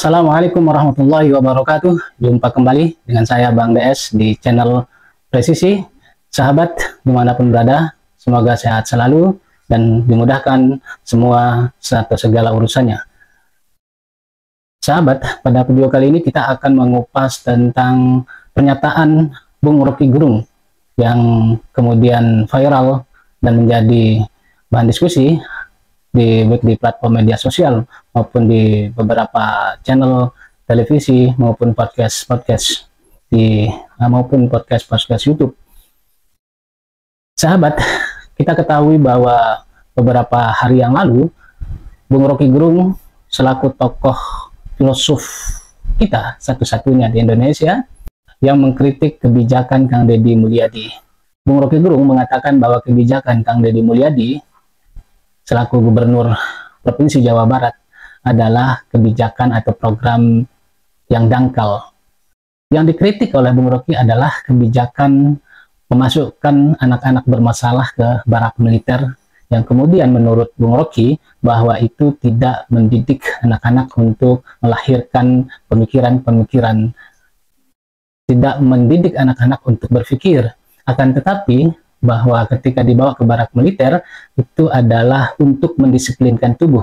Assalamualaikum warahmatullahi wabarakatuh. Jumpa kembali dengan saya Bang DS di channel Presisi. Sahabat dimanapun berada, semoga sehat selalu dan dimudahkan semua serta segala urusannya. Sahabat, pada video kali ini kita akan mengupas tentang pernyataan Bung Rocky Gerung yang kemudian viral dan menjadi bahan diskusi baik di platform media sosial maupun di beberapa channel televisi maupun podcast YouTube. Sahabat, kita ketahui bahwa beberapa hari yang lalu Bung Rocky Gerung selaku tokoh filosof kita satu-satunya di Indonesia yang mengkritik kebijakan Kang Deddy Mulyadi. Bung Rocky Gerung mengatakan bahwa kebijakan Kang Deddy Mulyadi selaku Gubernur Provinsi Jawa Barat adalah kebijakan atau program yang dangkal. Yang dikritik oleh Bung Rocky adalah kebijakan memasukkan anak-anak bermasalah ke barak militer, yang kemudian menurut Bung Rocky bahwa itu tidak mendidik anak-anak untuk melahirkan pemikiran-pemikiran, tidak mendidik anak-anak untuk berpikir, akan tetapi bahwa ketika dibawa ke barak militer itu adalah untuk mendisiplinkan tubuh.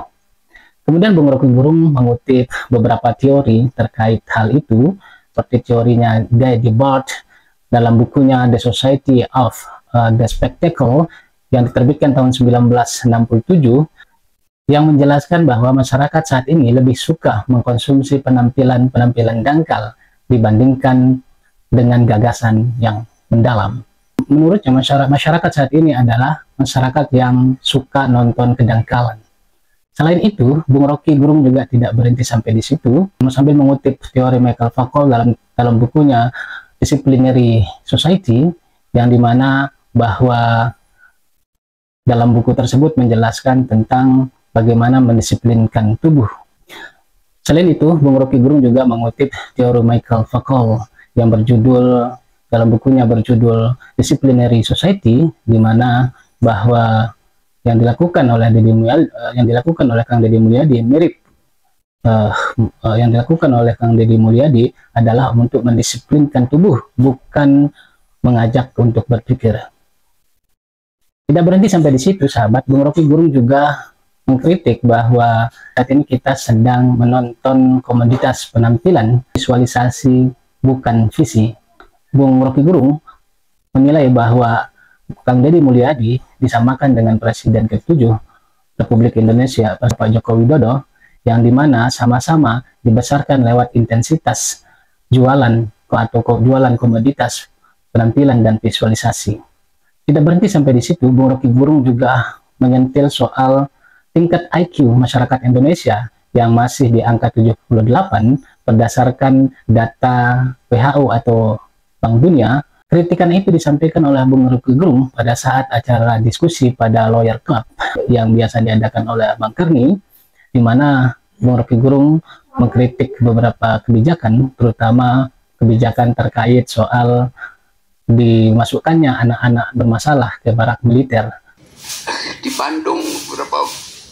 Kemudian Bung Rocky Gerung mengutip beberapa teori terkait hal itu, seperti teorinya Guy Debord dalam bukunya The Society of the Spectacle yang diterbitkan tahun 1967, yang menjelaskan bahwa masyarakat saat ini lebih suka mengkonsumsi penampilan-penampilan dangkal dibandingkan dengan gagasan yang mendalam. Menurutnya masyarakat saat ini adalah masyarakat yang suka nonton kedangkalan. Selain itu, Bung Rocky Gerung juga tidak berhenti sampai di situ, sambil mengutip teori Michael Foucault dalam bukunya Disciplinary Society, yang dimana bahwa dalam buku tersebut menjelaskan tentang bagaimana mendisiplinkan tubuh. Selain itu, Bung Rocky Gerung juga mengutip teori Michael Foucault yang dalam bukunya berjudul Disciplinary Society, di mana bahwa yang dilakukan oleh Kang Deddy Mulyadi mirip yang dilakukan oleh Kang Deddy Mulyadi adalah untuk mendisiplinkan tubuh, bukan mengajak untuk berpikir. Tidak berhenti sampai di situ, sahabat. Bung Rocky Gerung juga mengkritik bahwa saat ini kita sedang menonton komoditas penampilan, visualisasi bukan visi. Bung Rocky Gerung menilai bahwa Kang Deddy Mulyadi disamakan dengan Presiden ke-7 Republik Indonesia, Pak Joko Widodo, yang dimana sama-sama dibesarkan lewat intensitas jualan komoditas penampilan dan visualisasi. Tidak berhenti sampai di situ, Bung Rocky Gerung juga menyentil soal tingkat IQ masyarakat Indonesia yang masih di angka 78 berdasarkan data WHO atau Bank Dunia. Kritikan itu disampaikan oleh Bung Rocky Gerung pada saat acara diskusi pada Lawyer Club yang biasa diadakan oleh Bang Karni, di mana Bung Rocky Gerung mengkritik beberapa kebijakan, terutama kebijakan terkait soal dimasukkannya anak-anak bermasalah ke barak militer. Di Bandung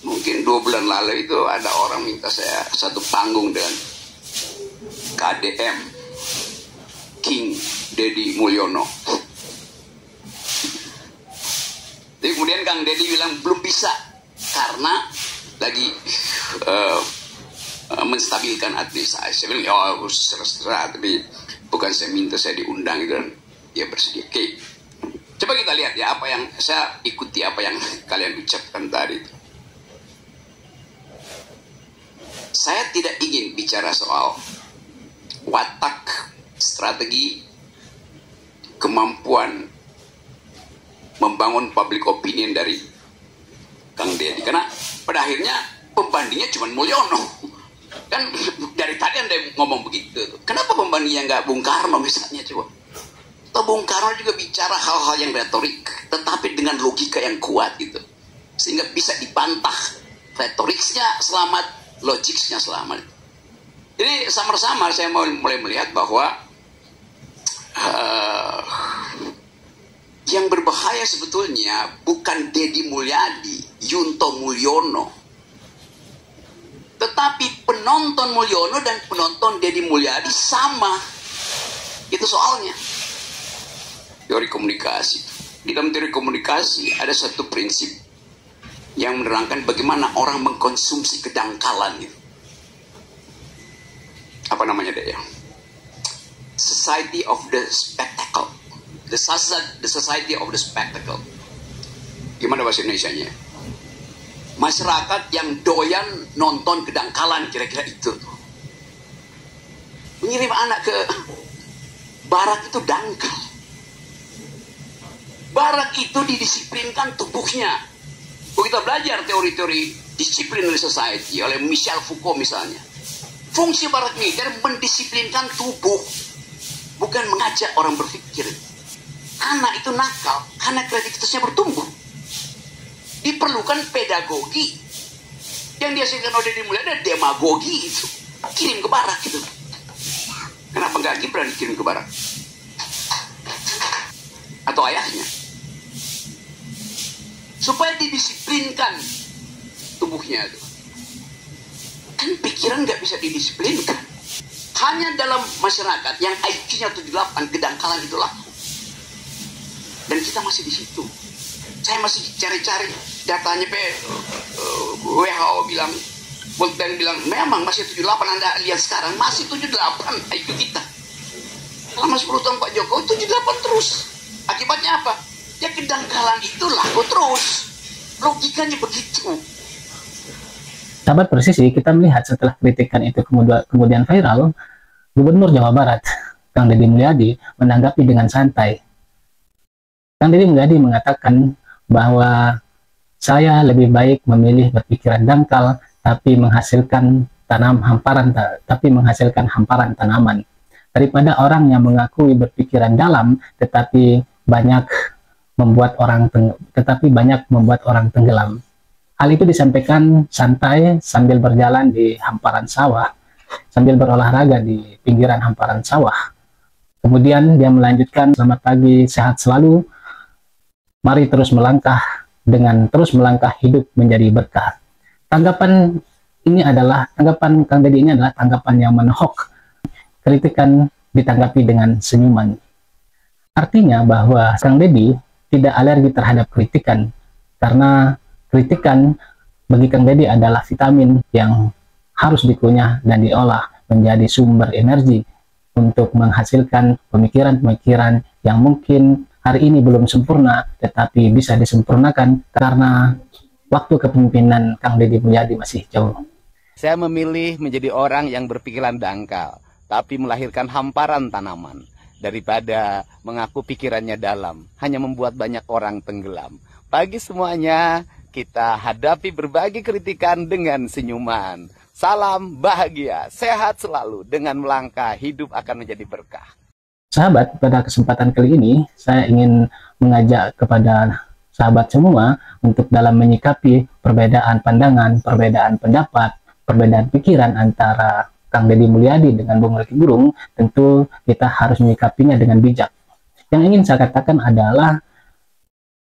mungkin 2 bulan lalu itu ada orang minta saya satu panggung dengan KDM, King Deddy Mulyono. Jadi kemudian Kang Deddy bilang belum bisa karena lagi menstabilkan administrasi. Saya bilang ya serah, tapi bukan saya minta saya diundang gitu, dan dia bersedia. Oke, coba kita lihat ya apa yang saya ikuti, apa yang kalian ucapkan tadi. Saya tidak ingin bicara soal watak, strategi, kemampuan membangun public opinion dari Kang Deddy, karena pada akhirnya pembandingnya cuma Mulyono kan. Dari tadi Anda ngomong begitu, kenapa pembandingnya nggak Bung Karno misalnya, coba? Atau Bung Karno juga bicara hal-hal yang retorik tetapi dengan logika yang kuat gitu, sehingga bisa dibantah retoriknya selamat, logiknya selamat. Jadi samar-samar saya mulai melihat bahwa yang berbahaya sebetulnya bukan Deddy Mulyadi, Yunto Mulyono. Tetapi penonton Mulyono dan penonton Deddy Mulyadi sama. Itu soalnya. Teori komunikasi. Di dalam teori komunikasi ada satu prinsip yang menerangkan bagaimana orang mengkonsumsi kedangkalan itu. Apa namanya deh ya? Society of the spectacle. The society of the spectacle. Gimana bahasa Indonesianya? Masyarakat yang doyan nonton kedangkalan, kira-kira itu. Mengirim anak ke barak itu dangkal. Barak itu didisiplinkan tubuhnya. Kalau kita belajar teori-teori disciplinary society oleh Michel Foucault misalnya, fungsi barak militer mendisiplinkan tubuh, bukan mengajak orang berpikir. Anak itu nakal karena kreativitasnya bertumbuh. Diperlukan pedagogi. Yang dihasilkan oleh Deddy Mulyadi ada demagogi itu. Kirim ke barak itu. Kenapa nggak Gibran dikirim ke barak? Atau ayahnya? Supaya didisiplinkan tubuhnya itu. Kan pikiran nggak bisa didisiplinkan. Hanya dalam masyarakat yang IQ-nya 78, kedangkalan itulah. Dan kita masih di situ. Saya masih cari-cari datanya, WHO bilang, World Bank bilang, memang masih 78. Anda lihat sekarang masih 78 IQ kita. Selama 10 tahun Pak Jokowi 78 terus. Akibatnya apa? Ya kedangkalan itu laku terus. Logikanya begitu. Sahabat Presisi, kita melihat setelah kritikan itu kemudian viral, Gubernur Jawa Barat, Kang Deddy Mulyadi, menanggapi dengan santai. Kang Deddy Mulyadi mengatakan bahwa saya lebih baik memilih berpikiran dangkal tapi menghasilkan hamparan tanaman daripada orang yang mengakui berpikiran dalam tetapi banyak membuat orang tenggelam. Hal itu disampaikan santai sambil berjalan di hamparan sawah, sambil berolahraga di pinggiran hamparan sawah. Kemudian dia melanjutkan, selamat pagi, sehat selalu. Mari terus melangkah, dengan terus melangkah hidup menjadi berkah. Tanggapan Kang Deddy ini adalah tanggapan yang menohok. Kritikan ditanggapi dengan senyuman. Artinya bahwa Kang Deddy tidak alergi terhadap kritikan, karena kritikan bagi Kang Deddy adalah vitamin yang harus dikunyah dan diolah menjadi sumber energi untuk menghasilkan pemikiran-pemikiran yang mungkin hari ini belum sempurna, tetapi bisa disempurnakan karena waktu kepemimpinan Kang Deddy Mulyadi masih jauh. Saya memilih menjadi orang yang berpikiran dangkal, tapi melahirkan hamparan tanaman, daripada mengaku pikirannya dalam, hanya membuat banyak orang tenggelam. Bagi semuanya, kita hadapi berbagai kritikan dengan senyuman. Salam bahagia, sehat selalu, dengan melangkah hidup akan menjadi berkah. Sahabat, pada kesempatan kali ini saya ingin mengajak kepada sahabat semua untuk dalam menyikapi perbedaan pandangan, perbedaan pendapat, perbedaan pikiran antara Kang Deddy Mulyadi dengan Bung Roky Gerung, tentu kita harus menyikapinya dengan bijak. Yang ingin saya katakan adalah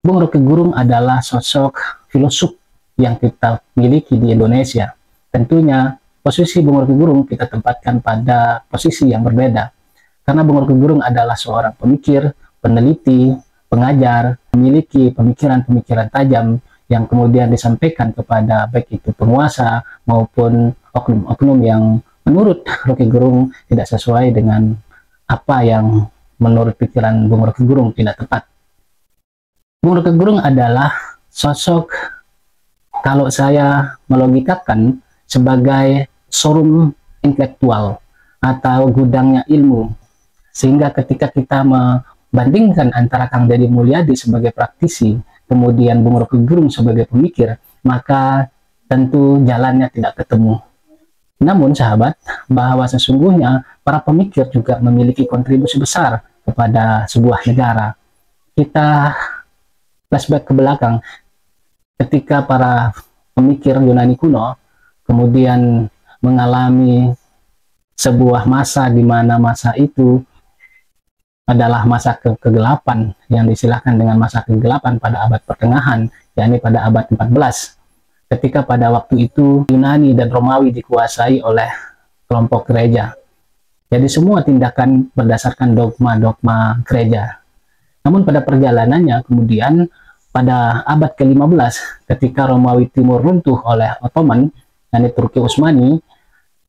Bung Roky Gerung adalah sosok filosof yang kita miliki di Indonesia. Tentunya posisi Bung Roky Gerung kita tempatkan pada posisi yang berbeda. Karena Bung Roky Gerung adalah seorang pemikir, peneliti, pengajar, memiliki pemikiran-pemikiran tajam yang kemudian disampaikan kepada baik itu penguasa maupun oknum-oknum yang menurut Roky Gerung tidak sesuai dengan apa yang menurut pikiran Bung Roky Gerung tidak tepat. Bung Roky Gerung adalah sosok, kalau saya melogikakan, sebagai showroom intelektual atau gudangnya ilmu. Sehingga ketika kita membandingkan antara Kang Deddy Mulyadi sebagai praktisi, kemudian Bung Roky Gerung sebagai pemikir, maka tentu jalannya tidak ketemu. Namun sahabat, bahwa sesungguhnya para pemikir juga memiliki kontribusi besar kepada sebuah negara. Kita flashback ke belakang, ketika para pemikir Yunani kuno kemudian mengalami sebuah masa di mana masa itu adalah masa kegelapan yang disilahkan dengan masa kegelapan pada abad pertengahan, yakni pada abad 14. ketika pada waktu itu Yunani dan Romawi dikuasai oleh kelompok gereja. Jadi semua tindakan berdasarkan dogma-dogma gereja. Namun pada perjalanannya kemudian pada abad ke-15 ketika Romawi Timur runtuh oleh Ottoman, yakni Turki Utsmani,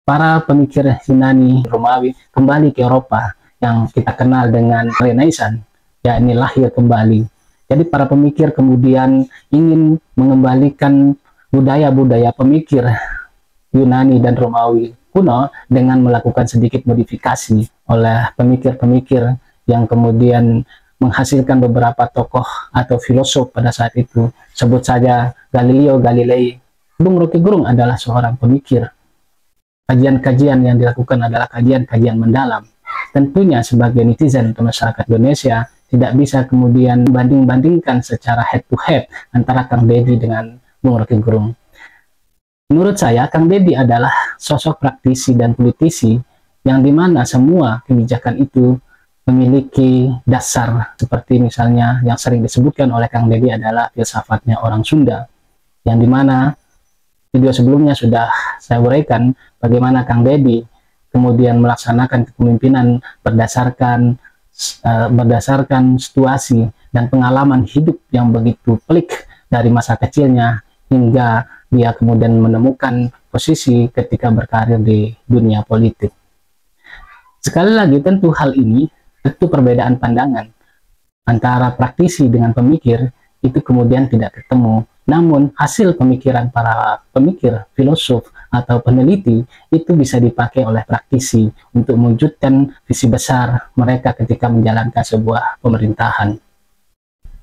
para pemikir Yunani Romawi kembali ke Eropa yang kita kenal dengan Renaissance, yakni lahir kembali. Jadi para pemikir kemudian ingin mengembalikan budaya-budaya pemikir Yunani dan Romawi kuno dengan melakukan sedikit modifikasi oleh pemikir-pemikir yang kemudian menghasilkan beberapa tokoh atau filosof pada saat itu. Sebut saja Galileo Galilei. Bung Roky Gerung adalah seorang pemikir. Kajian-kajian yang dilakukan adalah kajian-kajian mendalam. Tentunya sebagai netizen atau masyarakat Indonesia tidak bisa kemudian banding-bandingkan secara head to head antara Kang Deddy dengan Bung Roky Gerung. Menurut saya, Kang Deddy adalah sosok praktisi dan politisi yang dimana semua kebijakan itu memiliki dasar, seperti misalnya yang sering disebutkan oleh Kang Deddy adalah filsafatnya orang Sunda, yang dimana video sebelumnya sudah saya uraikan bagaimana Kang Deddy kemudian melaksanakan kepemimpinan berdasarkan situasi dan pengalaman hidup yang begitu pelik dari masa kecilnya hingga dia kemudian menemukan posisi ketika berkarir di dunia politik. Sekali lagi, tentu hal ini, tentu perbedaan pandangan antara praktisi dengan pemikir itu kemudian tidak ketemu. Namun hasil pemikiran para pemikir, filosof, atau peneliti itu bisa dipakai oleh praktisi untuk mewujudkan visi besar mereka ketika menjalankan sebuah pemerintahan.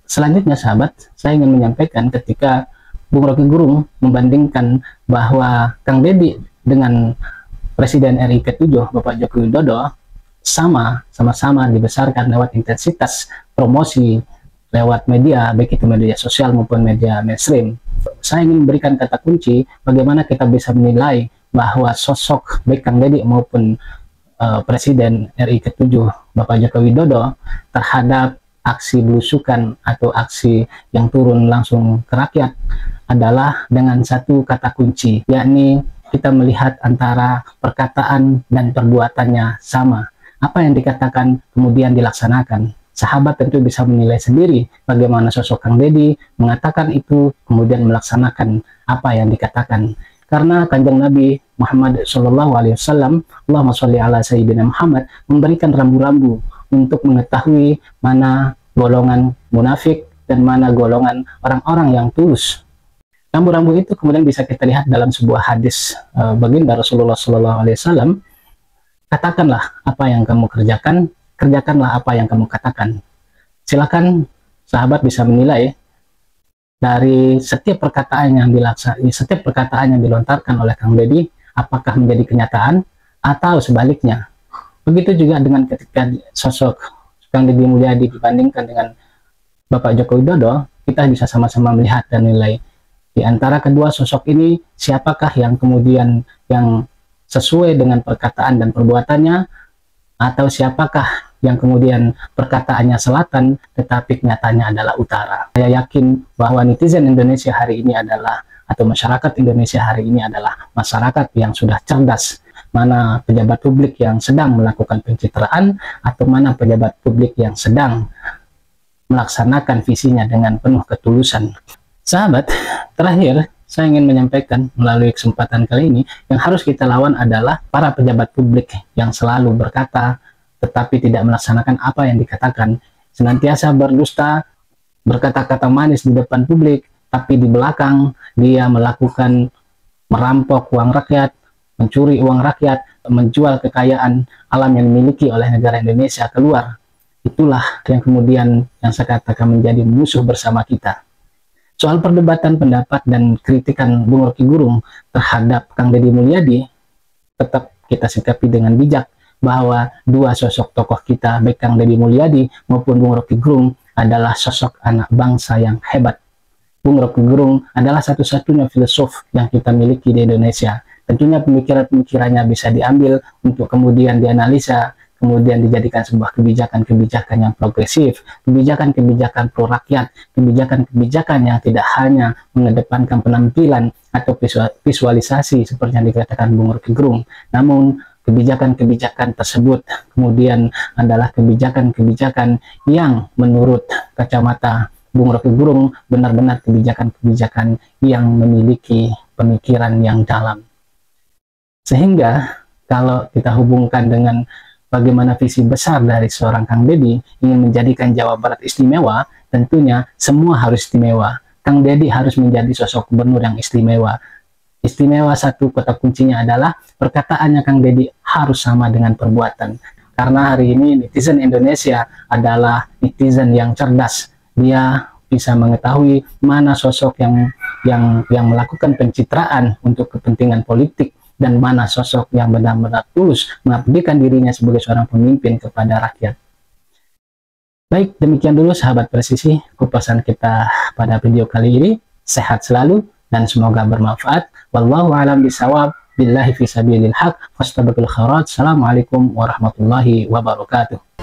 Selanjutnya sahabat, saya ingin menyampaikan ketika Bung Roky Gerung membandingkan bahwa Kang Deddy dengan Presiden RI ke-7 Bapak Joko Widodo sama-sama dibesarkan lewat intensitas promosi lewat media, baik itu media sosial maupun media mainstream. Saya ingin memberikan kata kunci bagaimana kita bisa menilai bahwa sosok baik Kang Deddy maupun Presiden RI ke-7 Bapak Joko Widodo terhadap aksi belusukan atau aksi yang turun langsung ke rakyat adalah dengan satu kata kunci, yakni kita melihat antara perkataan dan perbuatannya sama. Apa yang dikatakan kemudian dilaksanakan. Sahabat tentu bisa menilai sendiri bagaimana sosok Kang Deddy mengatakan itu kemudian melaksanakan apa yang dikatakan. Karena Kanjeng Nabi Muhammad SAW, Allahumma sholli ala Sayyidina Muhammad, memberikan rambu-rambu untuk mengetahui mana golongan munafik dan mana golongan orang-orang yang tulus. Rambu-rambu itu kemudian bisa kita lihat dalam sebuah hadis baginda Rasulullah SAW. Katakanlah apa yang kamu kerjakan, kerjakanlah apa yang kamu katakan. Silakan sahabat bisa menilai dari setiap perkataan yang dilontarkan oleh Kang Deddy, apakah menjadi kenyataan atau sebaliknya. Begitu juga dengan ketika sosok Kang Deddy Mulyadi dibandingkan dengan Bapak Joko Widodo, kita bisa sama-sama melihat dan menilai di antara kedua sosok ini siapakah yang kemudian yang sesuai dengan perkataan dan perbuatannya, atau siapakah yang kemudian perkataannya selatan tetapi kenyataannya adalah utara. Saya yakin bahwa netizen Indonesia hari ini adalah, atau masyarakat Indonesia hari ini adalah masyarakat yang sudah cerdas. Mana pejabat publik yang sedang melakukan pencitraan atau mana pejabat publik yang sedang melaksanakan visinya dengan penuh ketulusan. Sahabat, terakhir saya ingin menyampaikan melalui kesempatan kali ini, yang harus kita lawan adalah para pejabat publik yang selalu berkata tetapi tidak melaksanakan apa yang dikatakan, senantiasa berdusta, berkata-kata manis di depan publik, tapi di belakang dia melakukan merampok uang rakyat, mencuri uang rakyat, menjual kekayaan alam yang dimiliki oleh negara Indonesia keluar. Itulah yang kemudian yang saya katakan menjadi musuh bersama kita. Soal perdebatan pendapat dan kritikan Bung Roky Gerung terhadap Kang Deddy Mulyadi, tetap kita sikapi dengan bijak bahwa dua sosok tokoh kita, baik Kang Deddy Mulyadi maupun Bung Roky Gerung, adalah sosok anak bangsa yang hebat. Bung Roky Gerung adalah satu-satunya filsuf yang kita miliki di Indonesia. Tentunya pemikiran-pemikirannya bisa diambil untuk kemudian dianalisa kemudian dijadikan sebuah kebijakan-kebijakan yang progresif, kebijakan-kebijakan pro rakyat, kebijakan-kebijakan yang tidak hanya mengedepankan penampilan atau visualisasi seperti yang dikatakan Bung Roky Gerung, namun kebijakan-kebijakan tersebut kemudian adalah kebijakan-kebijakan yang menurut kacamata Bung Roky Gerung benar-benar kebijakan-kebijakan yang memiliki pemikiran yang dalam. Sehingga kalau kita hubungkan dengan bagaimana visi besar dari seorang Kang Deddy ingin menjadikan Jawa Barat istimewa, tentunya semua harus istimewa. Kang Deddy harus menjadi sosok gubernur yang istimewa. Istimewa satu kata kuncinya adalah perkataannya Kang Deddy harus sama dengan perbuatan. Karena hari ini netizen Indonesia adalah netizen yang cerdas. Dia bisa mengetahui mana sosok yang melakukan pencitraan untuk kepentingan politik dan mana sosok yang benar-benar tulus mengabdikan dirinya sebagai seorang pemimpin kepada rakyat. Baik, demikian dulu sahabat presisi kupasan kita pada video kali ini. Sehat selalu dan semoga bermanfaat. Wallahu a'lam bishawab. Billahi fi sabilil haq. Fastabiqul khairat. Assalamualaikum warahmatullahi wabarakatuh.